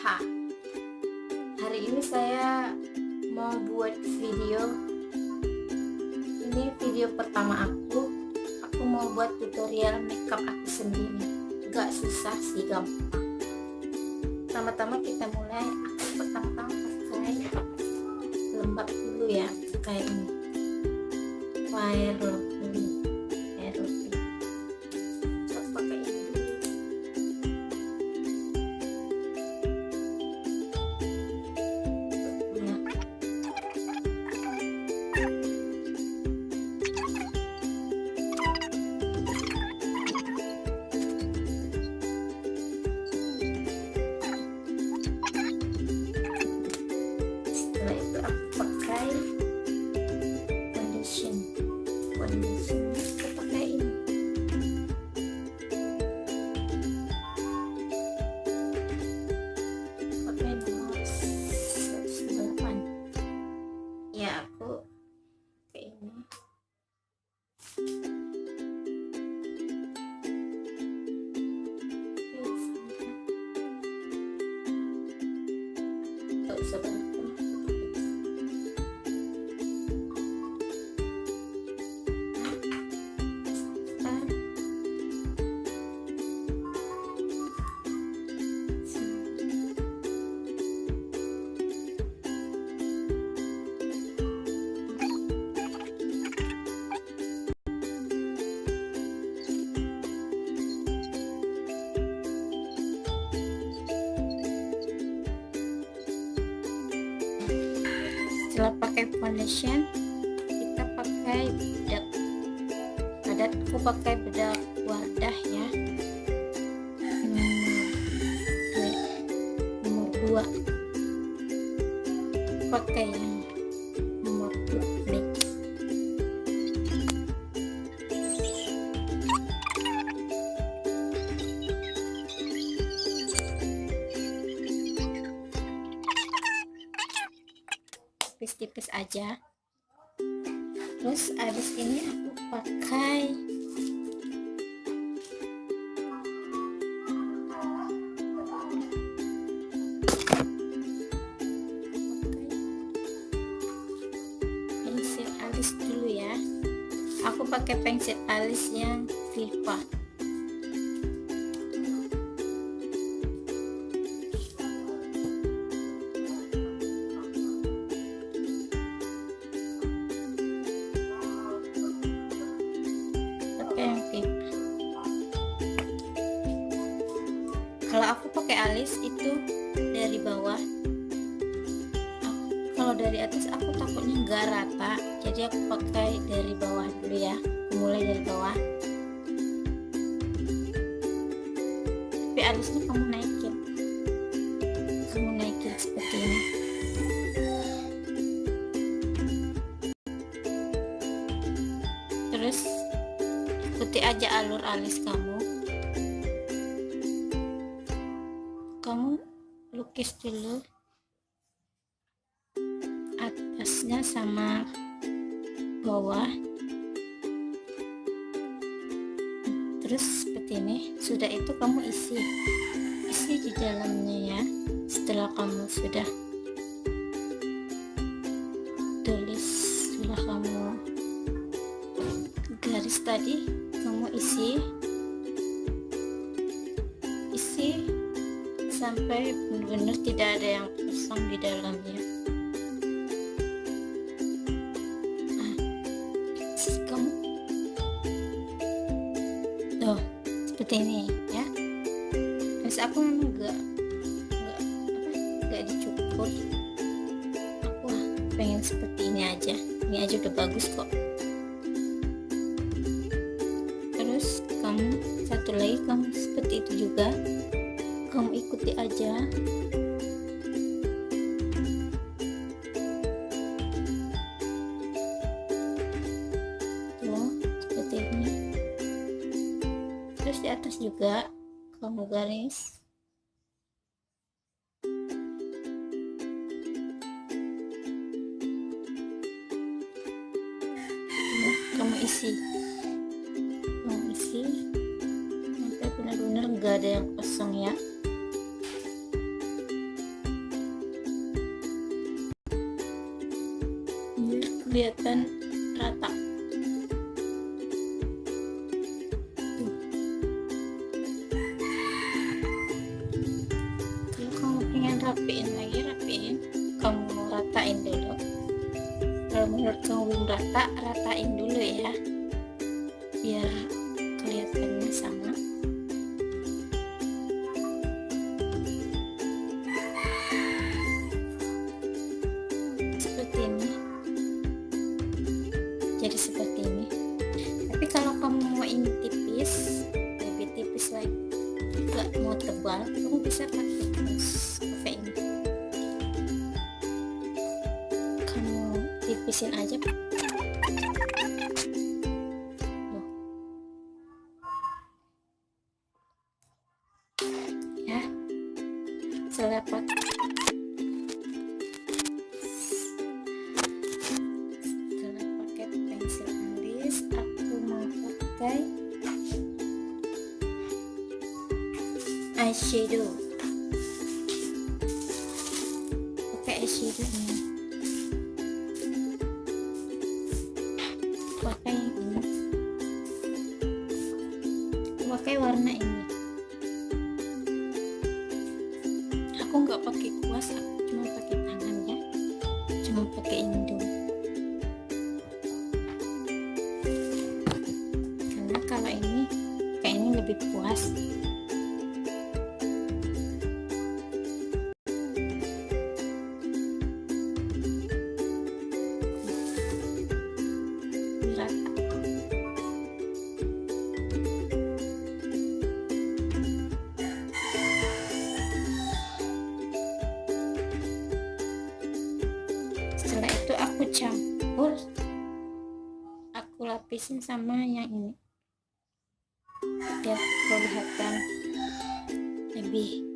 usaha. Hari ini saya mau buat video. Ini video pertama aku mau buat tutorial makeup aku sendiri. Gak susah sih, gampang. Pertama-tama kita mulai. Aku pertama-tama pakai lembab dulu ya, kayak ini, air lebih. Pakai ini dulu ya. Setelah itu aku pakai foundation aku pakai ini. Pakai nomor 108 ya, aku pakai ini. Gak usah banyak. Setelah pakai foundation, kita pakai bedak. Aku pakai bedak Wardah ya, nomor 2. Pakai yang nomor 2 black. Tipis-tipis aja. Terus abis ini aku pakai pensil alis dulu ya. Aku pakai pensil alis yang Viva. Kalau aku pakai alis itu dari bawah. Kalau dari atas aku takutnya nggak rata, jadi aku pakai dari bawah dulu ya. Mulai dari bawah. Tapi alisnya kamu naikin seperti ini. Terus ikuti aja alur alis kamu lukis dulu atasnya sama bawah, terus seperti ini. Sudah itu kamu isi di dalamnya ya. Setelah kamu sudah tulis, sudah kamu garis tadi, kamu isi sampai benar-benar tidak ada yang kosong di dalamnya. Kamu tuh seperti ini ya. Terus aku enggak dicukur. Aku pengen seperti ini aja. Ini aja udah bagus kok. Terus kamu satu lagi, kamu seperti itu juga. Kamu ikuti aja. Tuh, seperti ini. Terus di atas juga kamu garis. Kamu isi sampai benar-benar nggak ada yang kosong ya. kelihatan rata. Kalau kamu pengen rapiin lagi, kamu ratain dulu. Kalau menurut kamu belum rata, ratain dulu ya, biar kelihatannya sama. Seperti ini, jadi seperti ini. Tapi kalau kamu mau ini tipis, lebih tipis lagi, gak mau tebal, kamu bisa pakai kafe ini. Kamu tipisin aja. Ya, setelah pakai pensil alis, aku mau pakai eyeshadow. Pakai eyeshadow ini, pakai ini, pakai warna ini. Aku nggak pakai kuas, aku cuma pakai tangan ya, cuma pakai ini dulu. Karena kalau ini kayak ini lebih puas. Setelah itu aku campur, aku lapisin sama yang ini biar kelihatan lebih